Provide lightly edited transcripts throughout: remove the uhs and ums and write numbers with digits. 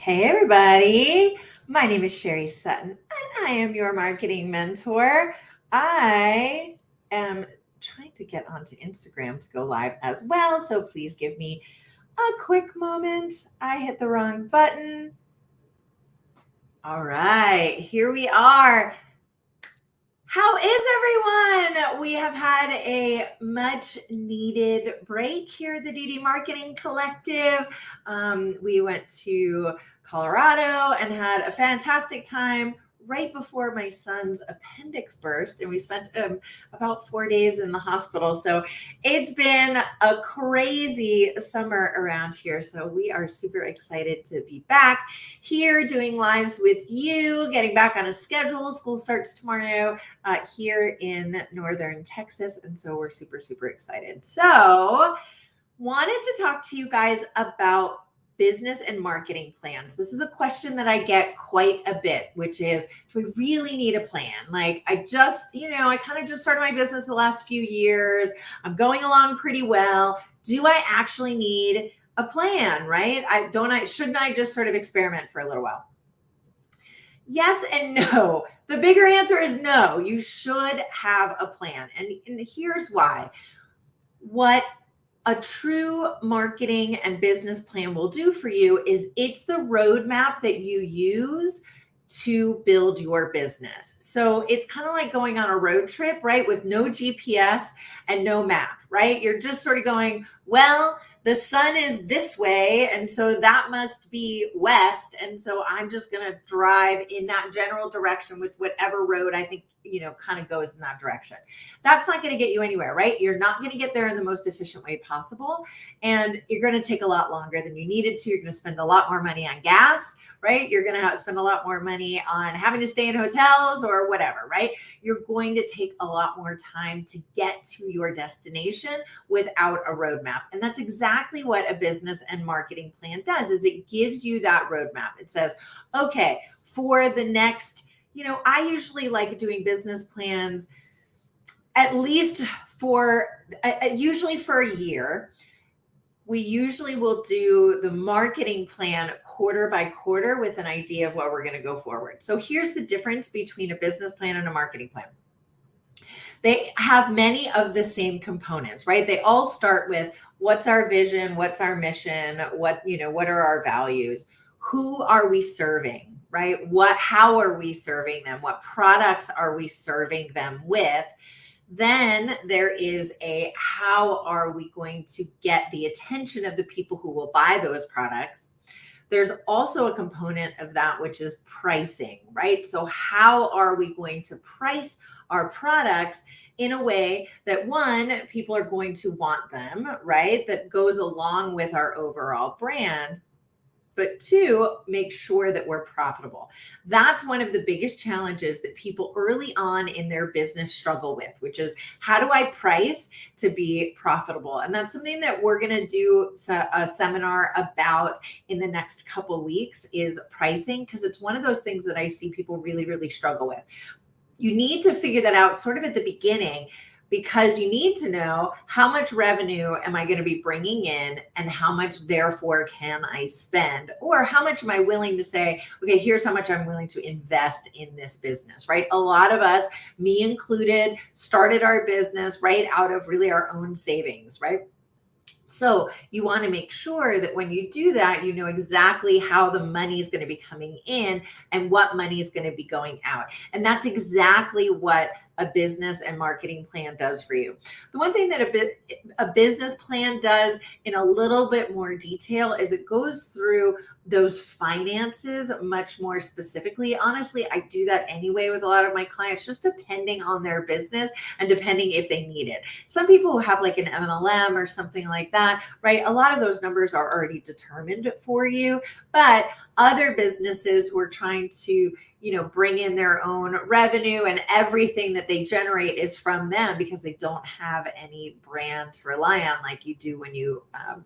Hey, everybody. My name is Sherry Sutton, and I am your marketing mentor. I am trying to get onto Instagram to go live as well, so please give me a quick moment. I hit the wrong button. All right, here we are. How is everyone? We have had a much needed break here at the DD Marketing Collective. We went to Colorado and had a fantastic time right before my son's appendix burst, and we spent about 4 days in the hospital. So it's been a crazy summer around here. So we are super excited to be back here doing lives with you, getting back on a schedule. School starts tomorrow here in Northern Texas. And so we're super, super excited. So wanted to talk to you guys about business and marketing plans. This is a question that I get quite a bit, which is, do we really need a plan? Like I kind of just started my business the last few years. I'm going along pretty well. Do I actually need a plan, right? Shouldn't I just sort of experiment for a little while? Yes and no. The bigger answer is no. You should have a plan. And here's why. What a true marketing and business plan will do for you is it's the roadmap that you use to build your business. So it's kind of like going on a road trip, right? With no GPS and no map, right? You're just sort of going, well, the sun is this way, and so that must be west. And so I'm just going to drive in that general direction with whatever road I think, kind of goes in that direction. That's not going to get you anywhere, right? You're not going to get there in the most efficient way possible. And you're going to take a lot longer than you needed to. You're going to spend a lot more money on gas, right? You're going to have to spend a lot more money on having to stay in hotels or whatever, right? You're going to take a lot more time to get to your destination without a roadmap. And that's exactly what a business and marketing plan does, is it gives you that roadmap. It says, okay, for the next, I usually like doing business plans at least usually for a year. We usually will do the marketing plan quarter by quarter with an idea of what we're going to go forward. So here's the difference between a business plan and a marketing plan. They have many of the same components, right? They all start with what's our vision, what's our mission, what are our values, who are we serving, right? How are we serving them? What products are we serving them with? Then there is how are we going to get the attention of the people who will buy those products? There's also a component of that, which is pricing, right? So how are we going to price our products in a way that, one, people are going to want them, right? That goes along with our overall brand. But two, make sure that we're profitable. That's one of the biggest challenges that people early on in their business struggle with, which is, how do I price to be profitable? And that's something that we're going to do a seminar about in the next couple of weeks, is pricing, because it's one of those things that I see people really, really struggle with. You need to figure that out sort of at the beginning, because you need to know, how much revenue am I going to be bringing in, and how much therefore can I spend, or how much am I willing to say, okay, here's how much I'm willing to invest in this business, right? A lot of us, me included, started our business right out of really our own savings, right? So you want to make sure that when you do that, you know exactly how the money is going to be coming in and what money is going to be going out. And that's exactly what a business and marketing plan does for you. The one thing that a business plan does in a little bit more detail is it goes through those finances much more specifically. Honestly, I do that anyway with a lot of my clients, just depending on their business and depending if they need it. Some people who have like an MLM or something like that, right? A lot of those numbers are already determined for you, but other businesses who are trying to bring in their own revenue, and everything that they generate is from them because they don't have any brand to rely on like you do when you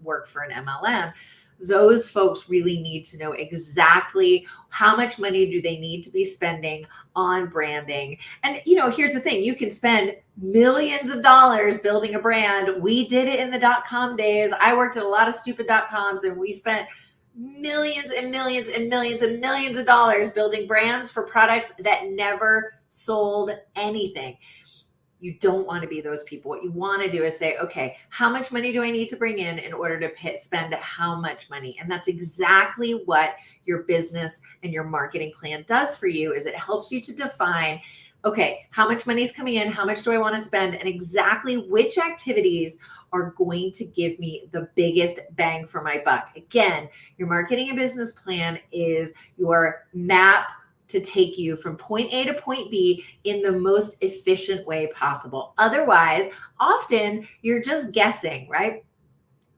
work for an MLM. Those folks really need to know exactly how much money do they need to be spending on branding. And, here's the thing, you can spend millions of dollars building a brand. We did it in the .com days. I worked at a lot of stupid .coms, and we spent millions and millions and millions and millions of dollars building brands for products that never sold anything. You don't want to be those people. What you want to do is say, okay, how much money do I need to bring in order to spend how much money? And that's exactly what your business and your marketing plan does for you, is it helps you to define, okay, how much money is coming in? How much do I want to spend? And exactly which activities are going to give me the biggest bang for my buck. Again, your marketing and business plan is your map to take you from point A to point B in the most efficient way possible. Otherwise, often you're just guessing, right?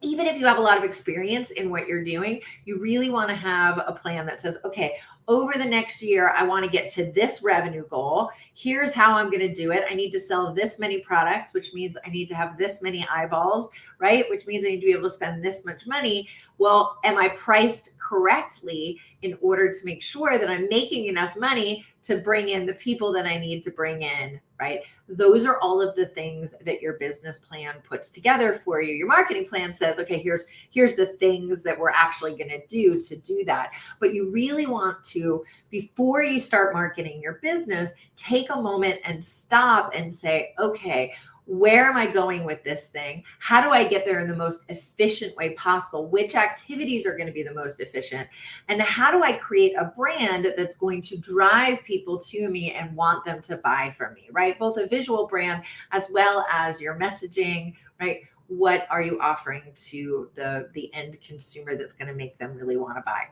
Even if you have a lot of experience in what you're doing, you really want to have a plan that says, okay, over the next year, I want to get to this revenue goal. Here's how I'm going to do it. I need to sell this many products, which means I need to have this many eyeballs, right? Which means I need to be able to spend this much money. Well, am I priced correctly in order to make sure that I'm making enough money to bring in the people that I need to bring in, right? Those are all of the things that your business plan puts together for you. Your marketing plan says, okay, here's the things that we're actually going to do that. But you really want to, before you start marketing your business, take a moment and stop and say, okay, where am I going with this thing? How do I get there in the most efficient way possible? Which activities are going to be the most efficient? And how do I create a brand that's going to drive people to me and want them to buy from me, right? Both a visual brand as well as your messaging, right? What are you offering to the end consumer that's going to make them really want to buy?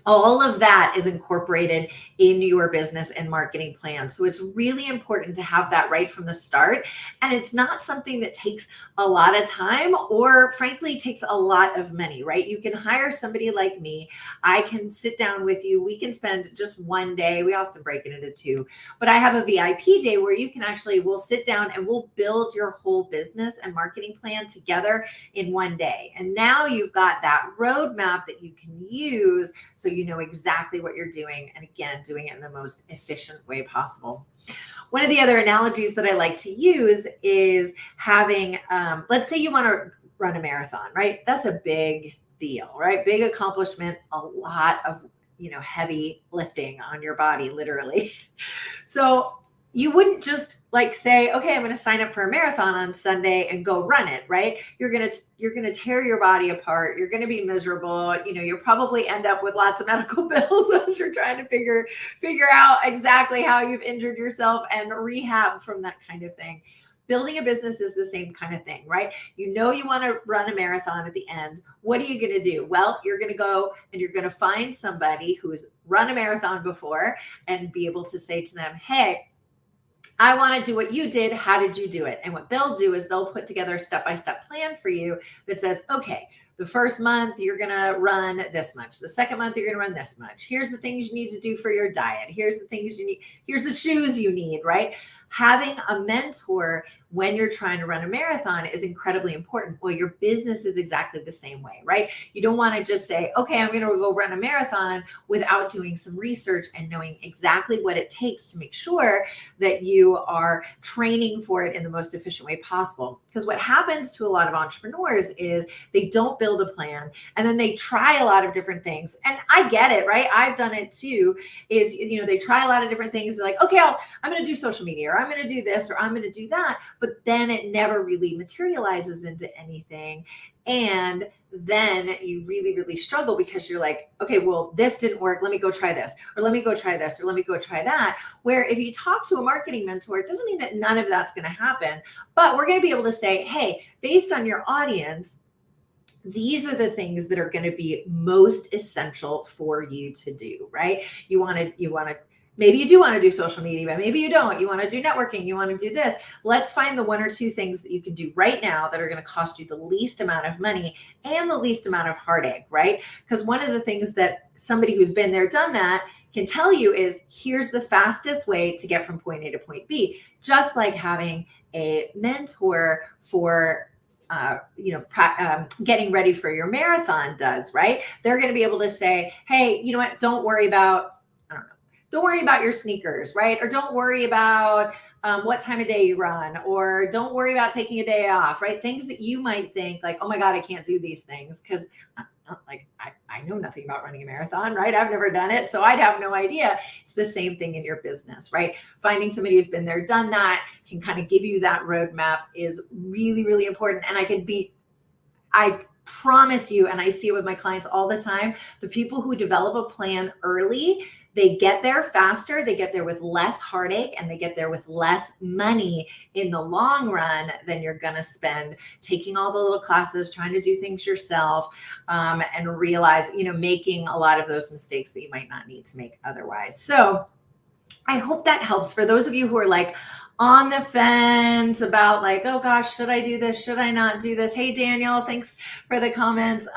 All of that is incorporated in your business and marketing plan. So it's really important to have that right from the start. And it's not something that takes a lot of time or frankly takes a lot of money, right? You can hire somebody like me. I can sit down with you. We can spend just one day. We often break it into two, but I have a VIP day where you can actually, we'll sit down and we'll build your whole business and marketing plan together in one day. And now you've got that roadmap that you can use so you know exactly what you're doing. And again, doing it in the most efficient way possible. One of the other analogies that I like to use is having, let's say you want to run a marathon, right? That's a big deal, right? Big accomplishment, a lot of, heavy lifting on your body, literally. So you wouldn't just like say, okay, I'm going to sign up for a marathon on Sunday and go run it, right? You're going to tear your body apart. You're going to be miserable. You'll probably end up with lots of medical bills as you're trying to figure out exactly how you've injured yourself and rehab from that kind of thing. Building a business is the same kind of thing, right? You want to run a marathon at the end. What are you going to do? Well, you're going to go and you're going to find somebody who's run a marathon before and be able to say to them, hey, I want to do what you did. How did you do it? And what they'll do is they'll put together a step-by-step plan for you that says, okay, the first month you're going to run this much. The second month you're going to run this much. Here's the things you need to do for your diet. Here's the things you need. Here's the shoes you need, right? Having a mentor when you're trying to run a marathon is incredibly important. Well, your business is exactly the same way, right? You don't want to just say, okay, I'm going to go run a marathon without doing some research and knowing exactly what it takes to make sure that you are training for it in the most efficient way possible. Because what happens to a lot of entrepreneurs is they don't build a plan and then they try a lot of different things. And I get it, right? I've done it too, is, they try a lot of different things. They're like, okay, I'm going to do social media, or I'm going to do this, or I'm going to do that. But then it never really materializes into anything. And then you really, really struggle because you're like, okay, well, this didn't work. Let me go try this, or let me go try this, or let me go try that. Where if you talk to a marketing mentor, it doesn't mean that none of that's going to happen, but we're going to be able to say, hey, based on your audience, these are the things that are going to be most essential for you to do, right? You want to, maybe you do want to do social media, but maybe you don't. You want to do networking. You want to do this. Let's find the one or two things that you can do right now that are going to cost you the least amount of money and the least amount of heartache, right? Because one of the things that somebody who's been there, done that can tell you is here's the fastest way to get from point A to point B, just like having a mentor for getting ready for your marathon does, right? They're going to be able to say, hey, you know what? Don't worry about, I don't know, don't worry about your sneakers, right? Or don't worry about what time of day you run, or don't worry about taking a day off, right? Things that you might think like, oh my God, I can't do these things because I know nothing about running a marathon, right? I've never done it, so I'd have no idea. It's the same thing in your business, right? Finding somebody who's been there, done that, can kind of give you that roadmap is really, really important. And I promise you, and I see it with my clients all the time, the people who develop a plan early, they get there faster, they get there with less heartache, and they get there with less money in the long run than you're going to spend taking all the little classes, trying to do things yourself, and realize, making a lot of those mistakes that you might not need to make otherwise. So I hope that helps for those of you who are like on the fence about like, oh gosh, should I do this? Should I not do this? Hey, Daniel, thanks for the comments.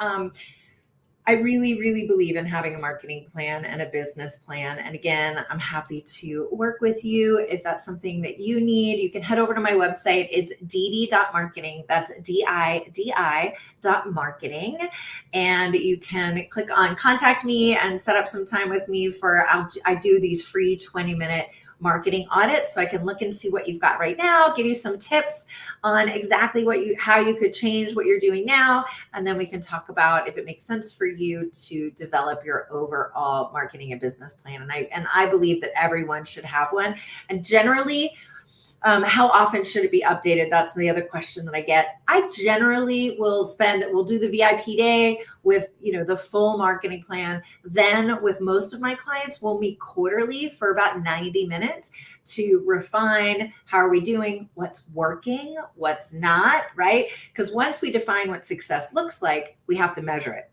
I really, really believe in having a marketing plan and a business plan. And again, I'm happy to work with you if that's something that you need. You can head over to my website. It's didi.marketing. That's DIDI.marketing. And you can click on contact me and set up some time with me I do these free 20-minute marketing audits, so I can look and see what you've got right now, give you some tips on exactly how you could change what you're doing now, and then we can talk about if it makes sense for you to develop your overall marketing and business plan. And I believe that everyone should have one. And generally, how often should it be updated? That's the other question that I get. I generally we'll do the VIP day with, the full marketing plan. Then with most of my clients, we'll meet quarterly for about 90 minutes to refine how are we doing, what's working, what's not, right? Because once we define what success looks like, we have to measure it.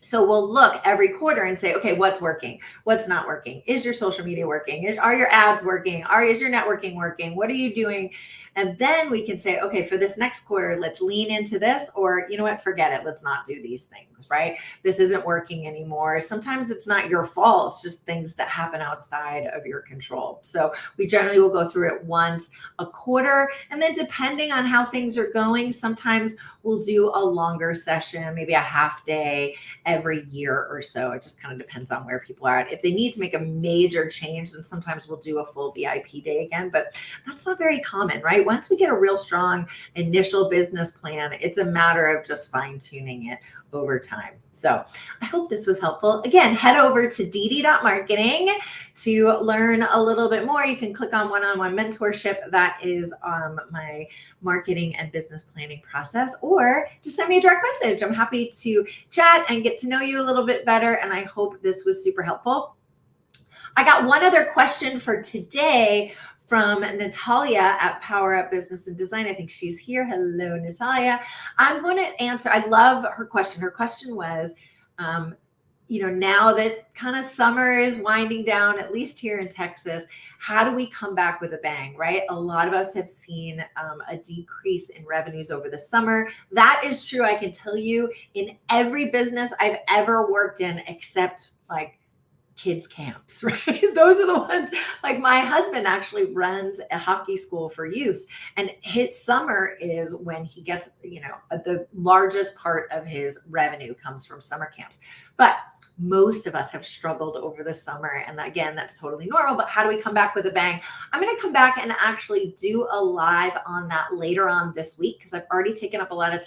So we'll look every quarter and say, okay, what's working? What's not working? Is your social media working? Are your ads working? Is your networking working? What are you doing? And then we can say, okay, for this next quarter, let's lean into this, or you know what, forget it. Let's not do these things, right? This isn't working anymore. Sometimes it's not your fault. It's just things that happen outside of your control. So we generally will go through it once a quarter. And then depending on how things are going, sometimes we'll do a longer session, maybe a half day every year or so. It just kind of depends on where people are at. If they need to make a major change, then sometimes we'll do a full VIP day again, but that's not very common, right? Once we get a real strong initial business plan, it's a matter of just fine tuning it over time. So I hope this was helpful. Again, head over to didi.marketing to learn a little bit more. You can click on one-on-one mentorship. That is my marketing and business planning process, or just send me a direct message. I'm happy to chat and get to know you a little bit better. And I hope this was super helpful. I got one other question for today from Natalia at Power Up Business and Design. I think she's here. Hello, Natalia. I'm going to answer. I love her question. Her question was, now that kind of summer is winding down, at least here in Texas, how do we come back with a bang, right? A lot of us have seen a decrease in revenues over the summer. That is true. I can tell you in every business I've ever worked in, except like kids camps, right? Those are the ones. Like my husband actually runs a hockey school for youth, and his summer is when he gets, the largest part of his revenue comes from summer camps. But most of us have struggled over the summer. And again, that's totally normal. But how do we come back with a bang? I'm going to come back and actually do a live on that later on this week, because I've already taken up a lot of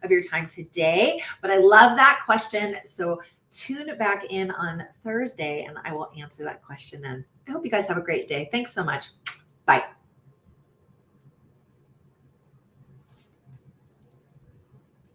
your time today. But I love that question. So tune back in on Thursday and I will answer that question then. I hope you guys have a great day. Thanks so much. Bye.